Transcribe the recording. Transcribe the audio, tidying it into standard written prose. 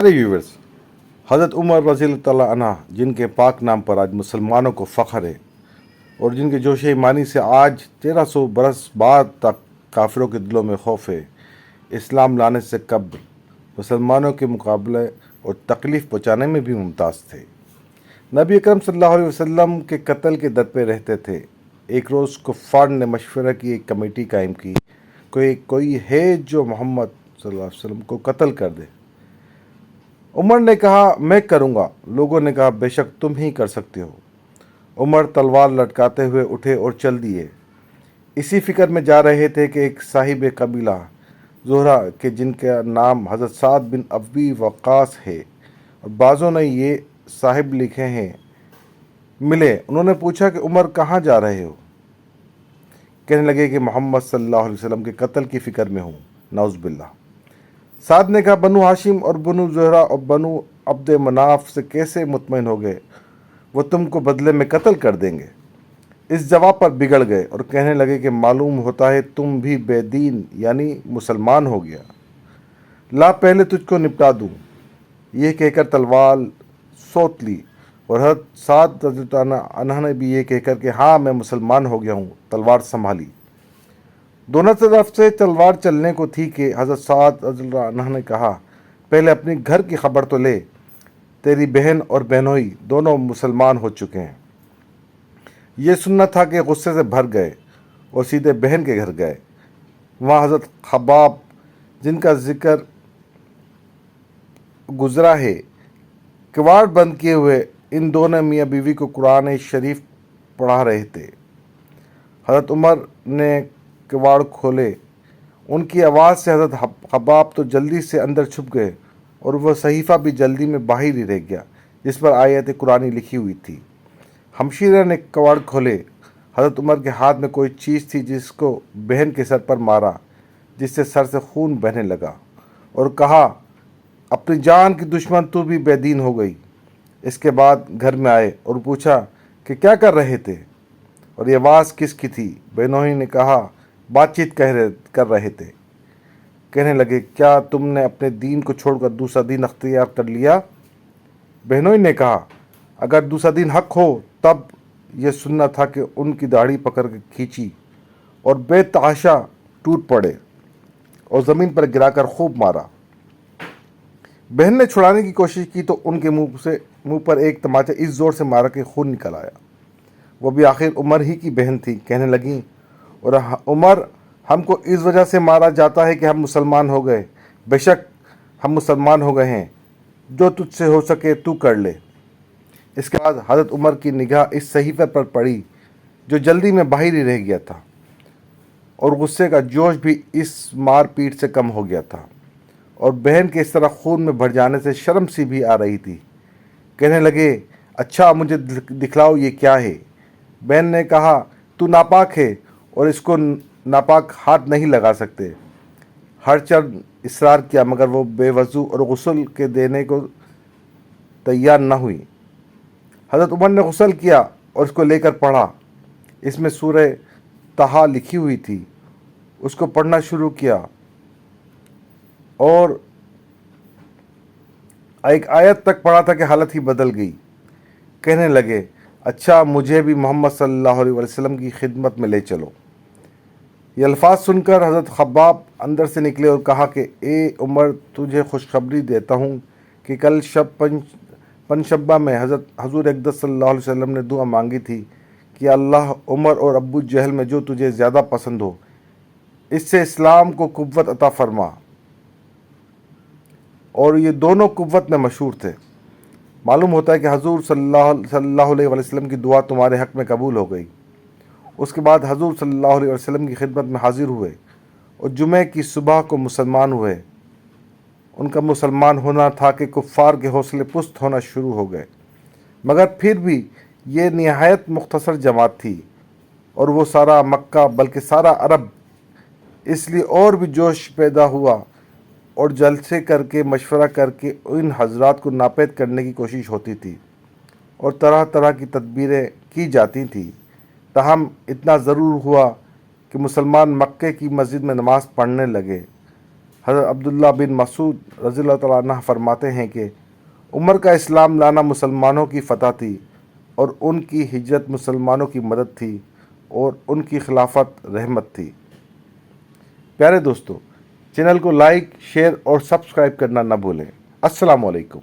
अरे व्यूवर्स, हज़रत उमर रज़ी अल्लाह ताला अन्हा जिनके पाक नाम पर आज मुसलमानों को फ़ख्र है और जिनके जोश ईमानी से आज 1300 बरस बाद तक काफिरों के दिलों में खौफ है, इस्लाम लाने से कब्ल मुसलमानों के मुकाबले और तकलीफ़ पहुँचाने में भी मुमताज़ थे। नबी अकरम सल्लल्लाहु अलैहि वसल्लम के कत्ल के दर पे रहते थे। एक रोज़ कुफ़ार ने मशवरा की, एक कमेटी कायम की, कोई है जो मोहम्मद सल्लल्लाहु अलैहि वसल्लम को कत्ल कर दे। उमर ने कहा, मैं करूँगा। लोगों ने कहा, बेशक तुम ही कर सकते हो। उमर तलवार लटकाते हुए उठे और चल दिए। इसी फिक्र में जा रहे थे कि एक साहिब कबीला ज़ोहरा के जिनका नाम हज़रत साद बिन अबी वक्कास है और बाज़ों ने ये साहिब लिखे हैं, मिले। उन्होंने पूछा कि उमर कहाँ जा रहे हो? कहने लगे कि मोहम्मद सल्लल्लाहु अलैहि वसल्लम के कत्ल की फ़िक्र में हूँ, नाउज़ बिल्लाह। साद ने कहा, बनु हाशिम और बनु ज़ोहरा और बनु अब्द मनाफ से कैसे मुतमईन हो गए? वो तुमको बदले में कत्ल कर देंगे। इस जवाब पर बिगड़ गए और कहने लगे कि मालूम होता है तुम भी बेदीन यानी मुसलमान हो गया। ला पहले तुझको निपटा दूँ। ये कहकर तलवार सोत ली और हज़रत साद अन्हा ने भी ये कहकर कि हाँ मैं मुसलमान हो गया हूँ, तलवार संभाली। दोनों तरफ से तलवार चलने को थी कि हज़रत साद अन्हा ने कहा, पहले अपनी घर की खबर तो ले, तेरी बहन और बहनोई दोनों मुसलमान हो चुके हैं। ये सुनना था कि गुस्से से भर गए और सीधे बहन के घर गए। वहाँ हज़रत खबाब जिनका जिक्र गुज़रा है, किवाड़ बंद किए हुए इन दोनों मियाँ बीवी को कुरान शरीफ पढ़ा रहे थे। हज़रत उमर ने किवाड़ खोले। उनकी आवाज़ से हज़रत खबाब तो जल्दी से अंदर छुप गए और वह सहीफ़ा भी जल्दी में बाहर ही रह गया जिस पर आयत कुरानी लिखी हुई थी। हमशीरा ने किवाड़ खोले। हज़रत उमर के हाथ में कोई चीज़ थी जिसको बहन के सर पर मारा, जिससे सर से खून बहने लगा और कहा, अपनी जान की दुश्मन तू भी बेदीन हो गई। इसके बाद घर में आए और पूछा कि क्या कर रहे थे और ये आवाज़ किसकी थी? बहनोई ने कहा, बातचीत कर रहे थे। कहने लगे, क्या तुमने अपने दीन को छोड़कर दूसरा दीन अख्तियार कर लिया? बहनोई ने कहा, अगर दूसरा दीन हक हो तब यह सुनना था कि उनकी दाढ़ी पकड़ के खींची और बेतहाशा टूट पड़े और ज़मीन पर गिराकर खूब मारा। बहन ने छुड़ाने की कोशिश की तो उनके मुंह पर एक तमाचा इस ज़ोर से मारा कि खून निकल आया। वो भी आखिर उमर ही की बहन थी। कहने लगी, और उमर, हमको इस वजह से मारा जाता है कि हम मुसलमान हो गए। बेशक हम मुसलमान हो गए हैं, जो तुझसे हो सके तू कर ले। इसके बाद हज़रत उमर की निगाह इस सहीफ़े पर पड़ी जो जल्दी में बाहर ही रह गया था और गुस्से का जोश भी इस मार पीट से कम हो गया था और बहन के इस तरह खून में भर जाने से शर्म सी भी आ रही थी। कहने लगे, अच्छा मुझे दिखलाओ ये क्या है? बहन ने कहा, तू नापाक है और इसको नापाक हाथ नहीं लगा सकते। हर चंद इसरार किया मगर वो बेवजू और गुस्ल के देने को तैयार न हुई। हज़रत उमर ने गुस्ल किया और इसको लेकर पढ़ा। इसमें सूरह तहा लिखी हुई थी। उसको पढ़ना शुरू किया और एक आयत तक पढ़ा था कि हालत ही बदल गई। कहने लगे, अच्छा मुझे भी मोहम्मद सल्लल्लाहु अलैहि वसल्लम की खिदमत में ले चलो। ये अल्फाज सुनकर हज़रत खब्बाब अंदर से निकले और कहा कि ए उमर, तुझे खुशखबरी देता हूँ कि कल पंशब्बा में हज़ूर अक़दस सल्लल्लाहु अलैहि वसल्लम ने दुआ मांगी थी कि अल्लाह उमर और अबू जहल में जो तुझे ज़्यादा पसंद हो, इससे इस्लाम को कुव्वत अता फरमा। और ये दोनों कुव्वत में मशहूर थे। मालूम होता है कि हज़ूर सल्लल्लाहु अलैहि वसल्लम की दुआ तुम्हारे हक़ में कबूल हो गई। उसके बाद हज़ूर सल्लल्लाहु अलैहि वसल्लम की खिदमत में हाजिर हुए और जुमे की सुबह को मुसलमान हुए। उनका मुसलमान होना था कि कुफ़ार के हौसले पुस्त होना शुरू हो गए, मगर फिर भी ये निहायत मुख्तसर जमात थी और वो सारा मक्का बल्कि सारा अरब इसलिए और भी जोश पैदा हुआ और जलसे करके मशवरा करके इन हजरात को नापैद करने की कोशिश होती थी और तरह तरह की तदबीरें की जाती थी। ताहम इतना ज़रूर हुआ कि मुसलमान मक्के की मस्जिद में नमाज़ पढ़ने लगे حضرت عبداللہ بن مسعود رضی اللہ تعالیٰ عنہ فرماتے ہیں کہ عمر کا اسلام لانا مسلمانوں کی فتح تھی اور ان کی ہجرت مسلمانوں کی مدد تھی اور ان کی خلافت رحمت تھی۔ پیارے دوستو، چینل کو لائک، شیئر اور سبسکرائب کرنا نہ بھولیں۔ السلام علیکم۔